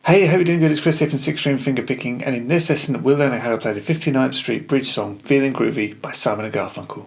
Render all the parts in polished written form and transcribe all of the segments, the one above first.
Hey, hope you're doing good. It's Chris here from 6-String Fingerpicking, and in this lesson we're learning how to play the 59th Street Bridge song Feelin Groovy by Simon and Garfunkel.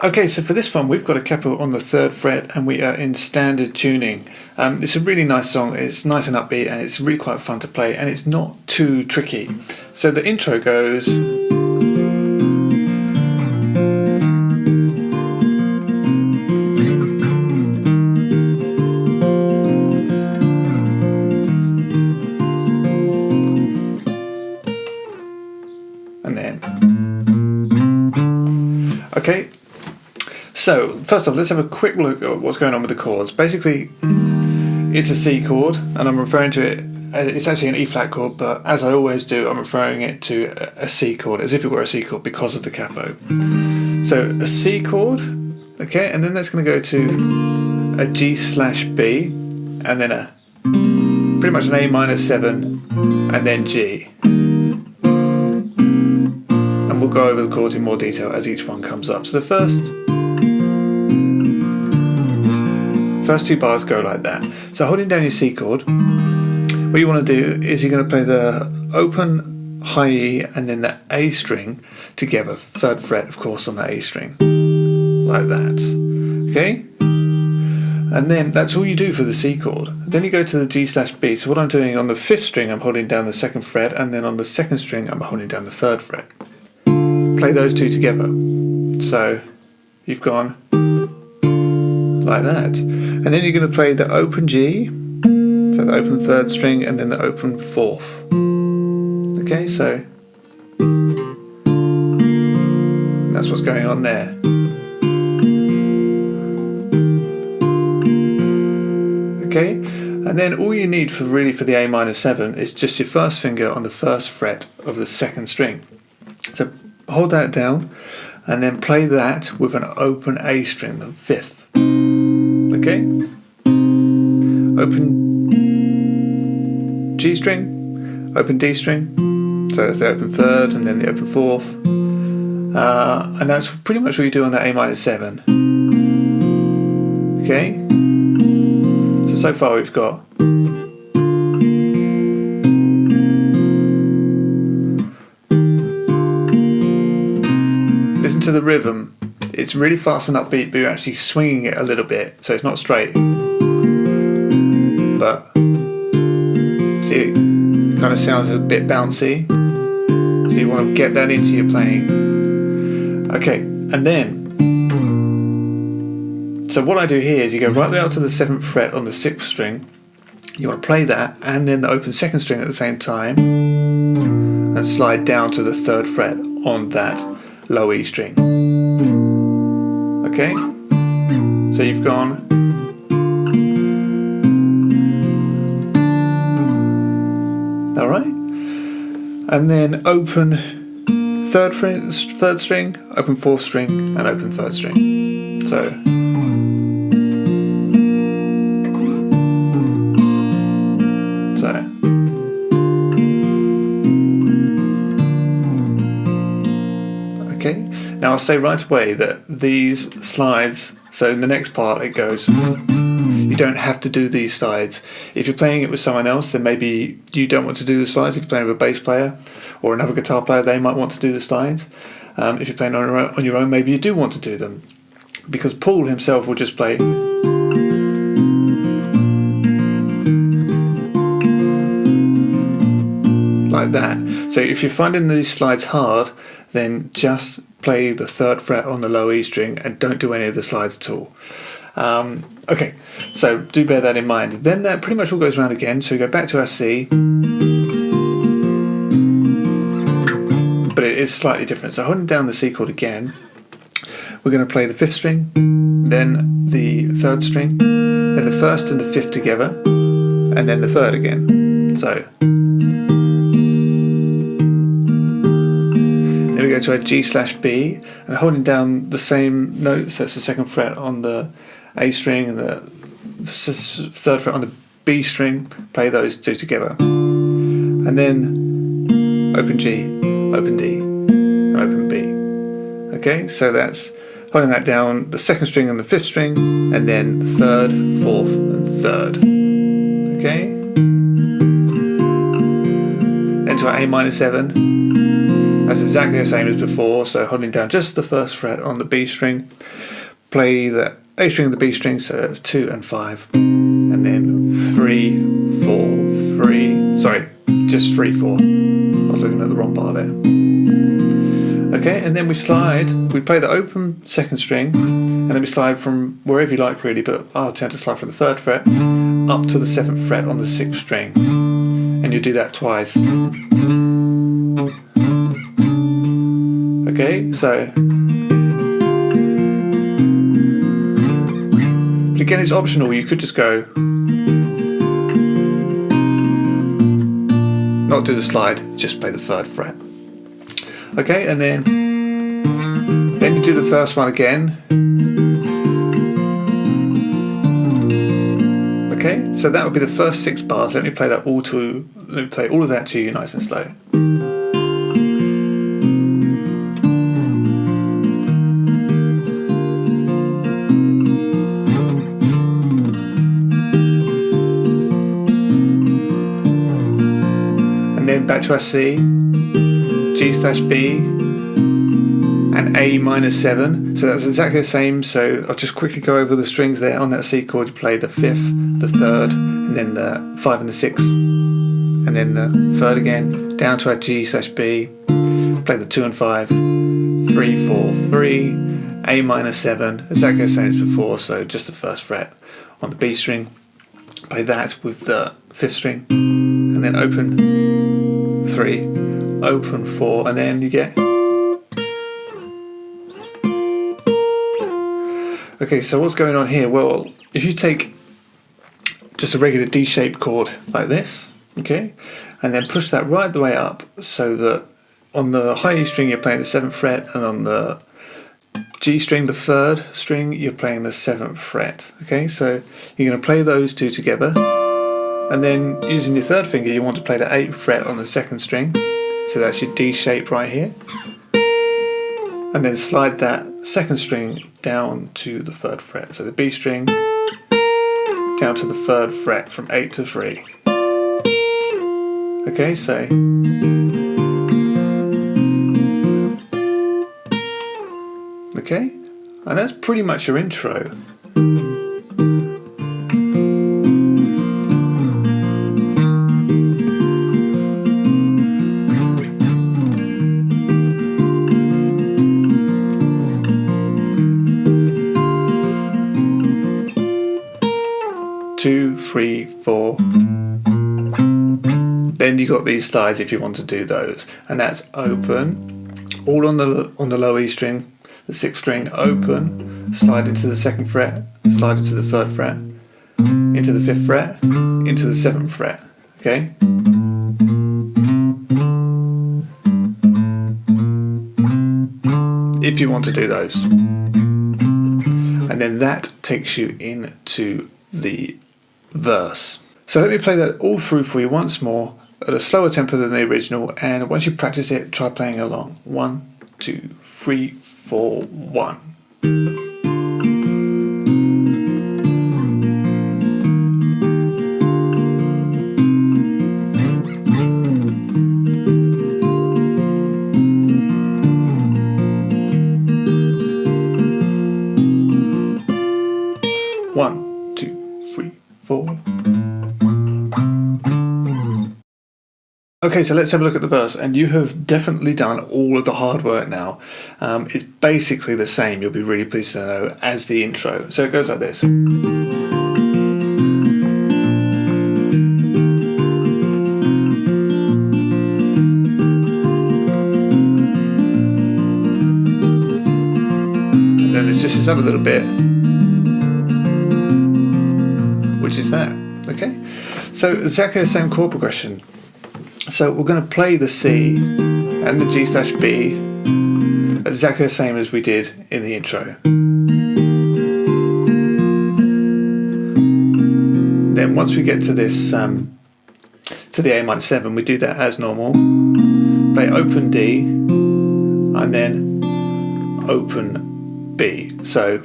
Okay, so for this one we've got a capo on the 3rd fret and we are in standard tuning. It's a really nice song, it's nice and upbeat and it's really quite fun to play and it's not too tricky. So the intro goes... and then... Okay. So, first off, let's have a quick look at what's going on with the chords. Basically, it's a C chord, and I'm referring to it, it's actually an E flat chord, but as I always do, I'm referring it to a C chord, as if it were a C chord because of the capo. So, a C chord, okay, and then that's going to go to a G/B, and then pretty much an A minor 7, and then G. And we'll go over the chords in more detail as each one comes up. So the first two bars go like that. So holding down your C chord, what you want to do is you're going to play the open high E and then the A string together, 3rd fret of course on the A string, like that, okay? And then that's all you do for the C chord. Then you go to the G/B. So what I'm doing on the 5th string, I'm holding down the 2nd fret, and then on the 2nd string I'm holding down the 3rd fret. Play those two together. So you've gone like that. And then you're going to play the open G, so the open 3rd string, and then the open 4th. Okay, so that's what's going on there. Okay, and then all you need for the A minor 7 is just your 1st finger on the 1st fret of the 2nd string. So hold that down and then play that with an open A string, the 5th. Okay? Open G string, open D string, so that's the open 3rd and then the open 4th. And that's pretty much what you do on that A minor 7. Okay? So far we've got listen to the rhythm. It's really fast and upbeat, but you're actually swinging it a little bit, so it's not straight. But see, it kind of sounds a bit bouncy. So you want to get that into your playing. Okay, and then so what I do here is you go right the way up to the 7th fret on the 6th string. You want to play that and then the open 2nd string at the same time and slide down to the 3rd fret on that low E string. Okay? So you've gone alright? And then open 3rd string, open 4th string and open 3rd string. So okay, now I'll say right away that these slides, so in the next part it goes, you don't have to do these slides. If you're playing it with someone else, then maybe you don't want to do the slides. If you're playing with a bass player or another guitar player, they might want to do the slides. If you're playing on your own, maybe you do want to do them. Because Paul himself will just play like that. So if you're finding these slides hard, then just play the 3rd fret on the low E string and don't do any of the slides at all. Okay, so do bear that in mind. Then that pretty much all goes around again. So we go back to our C, but it is slightly different. So holding down the C chord again, we're going to play the 5th string, then the 3rd string, then the 1st and the 5th together, and then the 3rd again. So then we go to our G/B, and holding down the same note, so it's the 2nd fret on the A string and the 3rd fret on the B string, play those two together. And then open G, open D, and open B. Okay, so that's holding that down, the 2nd string and the 5th string, and then the 3rd, 4th, and 3rd. Okay? Then to our A-7. That's exactly the same as before, so holding down just the 1st fret on the B string, play the A string and the B string, so that's 2 and 5, and then 3, 4, 3, sorry, just 3, 4. I was looking at the wrong bar there. Okay, and then we play the open 2nd string, and then we slide from wherever you like really, but I'll tend to slide from the 3rd fret up to the 7th fret on the 6th string, and you do that twice. Okay, so but again, it's optional. You could just go, not do the slide, just play the 3rd fret. Okay, and then you do the 1st one again. Okay, so that would be the first 6 bars. Let me play all of that to you nice and slow. And then back to our C, G/B, and A-7. So that's exactly the same. So I'll just quickly go over the strings there. On that C chord, you play the 5th, the 3rd, and then the 5 and the 6th, and then the 3rd again. Down to our G/B, play the 2 and 5, 3, 4, 3, A-7. Exactly the same as before. So just the 1st fret on the B string. Play that with the 5th string, and then open 3, open 4, and then you get. Okay, so what's going on here? Well, if you take just a regular D-shaped chord like this, okay, and then push that right the way up, so that on the high E string you're playing the 7th fret, and on the G string, the 3rd string, you're playing the 7th fret. Okay, so you're going to play those two together, and then using your 3rd finger, you want to play the 8th fret on the 2nd string, so that's your D shape right here, and then slide that 2nd string down to the 3rd fret, so the B string down to the 3rd fret from 8 to 3. Okay, so okay, and that's pretty much your intro. 2, 3, 4. Then you got these slides if you want to do those, and that's open, all on the low E string, the 6th string, open, slide into the 2nd fret, slide into the 3rd fret, into the 5th fret, into the 7th fret. Okay. If you want to do those, and then that takes you into the verse. So let me play that all through for you once more at a slower tempo than the original, and once you practice it, try playing along. 1, 2, 3, 4, 1. One, 2, 3, 4. Okay, so let's have a look at the verse, and you have definitely done all of the hard work now. It's basically the same, you'll be really pleased to know, as the intro. So it goes like this. then there's just this other little bit, which is that. Okay, so exactly the same chord progression. So we're going to play the C and the G/B exactly the same as we did in the intro. Then once we get to this, to the A minor 7, we do that as normal. Play open D and then open B. So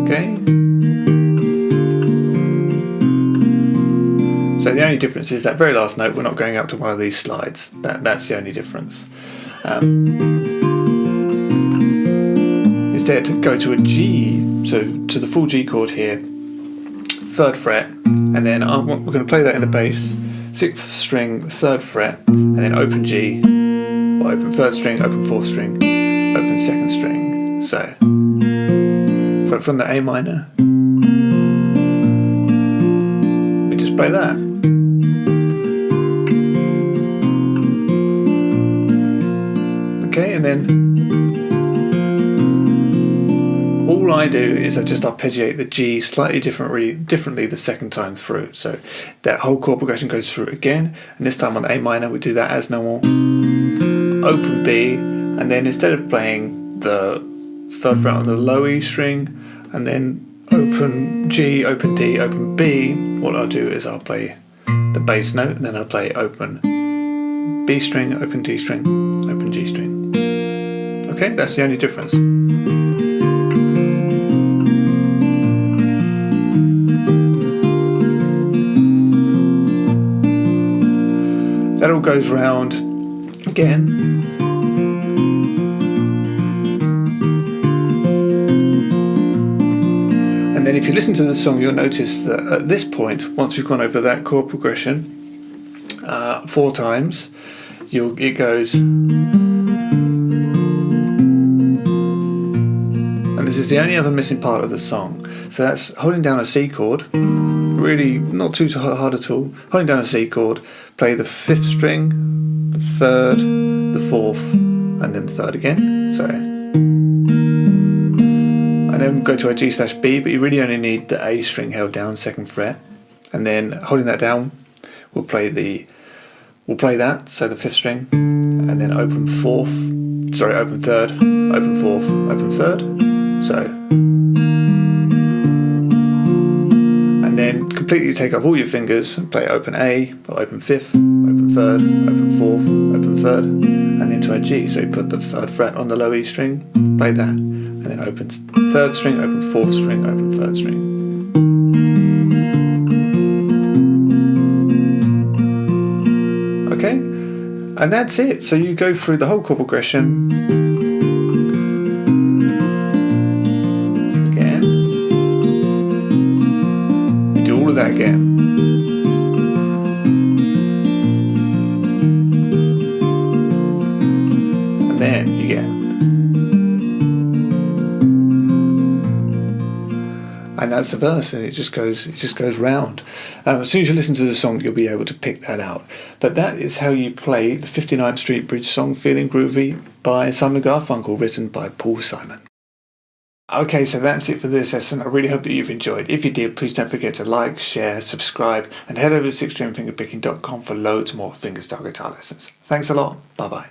okay. So the only difference is that very last note, we're not going up to one of these slides. That's the only difference. Instead, go to a G, so to the full G chord here, 3rd fret, and then we're going to play that in the bass, 6th string, 3rd fret, and then open G, or open 3rd string, open 4th string, open 2nd string. So, from the A minor, we just play that. Okay, and then all I do is I just arpeggiate the G slightly differently the second time through. So that whole chord progression goes through again, and this time on the A minor we do that as normal. Open B, and then instead of playing the 3rd fret on the low E string, and then open G, open D, open B, what I'll do is I'll play the bass note, and then I'll play open B string, open D string, open G string. Okay, that's the only difference. That all goes round again. And then if you listen to the song, you'll notice that at this point, once we've gone over that chord progression 4 times, it goes, and this is the only other missing part of the song. So that's holding down a C chord, really not too hard at all. Holding down a C chord, play the 5th string, the 3rd, the 4th, and then the 3rd again. So, and then go to a G/B, but you really only need the A string held down, 2nd fret, and then holding that down, we'll play that. So the 5th string, and then open 3rd, open 4th, open 3rd. So, and then completely take off all your fingers and play open A, or open 5th, open 3rd, open 4th, open 3rd, and into a G. So you put the 3rd fret on the low E string, play that, and then open 3rd string, open 4th string, open 3rd string. Okay, and that's it. So you go through the whole chord progression. That again, and then you get, and that's the verse, and it just goes round. As soon as you listen to the song, you'll be able to pick that out. But that is how you play the 59th Street Bridge song "Feelin Groovy" by Simon Garfunkel, written by Paul Simon. Okay, so that's it for this lesson. I really hope that you've enjoyed. If you did, please don't forget to like, share, subscribe, and head over to 6stringfingerpicking.com for loads more fingerstyle guitar lessons. Thanks a lot. Bye-bye.